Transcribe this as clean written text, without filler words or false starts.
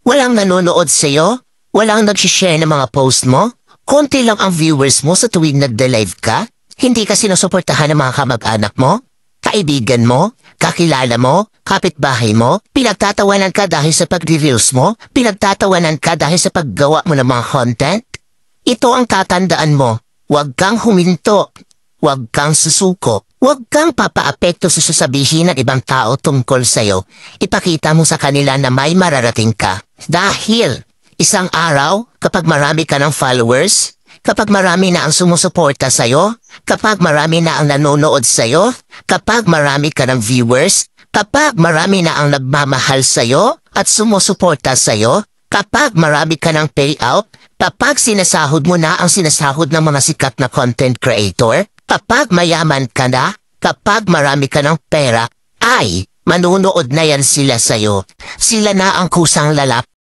Walang nanonood sa'yo? Walang nag-share ng mga post mo? Konti lang ang viewers mo sa tuwing nagde-live ka? Hindi ka sinusuportahan ng mga kamag-anak mo? Kaibigan mo? Kakilala mo? Kapitbahay mo? Pinagtatawanan ka dahil sa pagre-reels mo? Pinagtatawanan ka dahil sa paggawa mo ng mga content? Ito ang tatandaan mo. Huwag kang huminto. Huwag kang susuko. Huwag kang papaapekto sa sasabihin ng ibang tao tungkol sa'yo. Ipakita mo sa kanila na may mararating ka. Dahil isang araw, kapag marami ka ng followers, kapag marami na ang sumusuporta sa'yo, kapag marami na ang nanonood sa'yo, kapag marami ka ng viewers, kapag marami na ang nagmamahal sa'yo at sumusuporta sa'yo, kapag marami ka ng payout, kapag sinasahod mo na ang sinasahod ng mga sikat na content creator, kapag mayaman ka na, kapag marami ka ng pera, ay manunood na yan sila sa'yo. Sila na ang kusang lalapit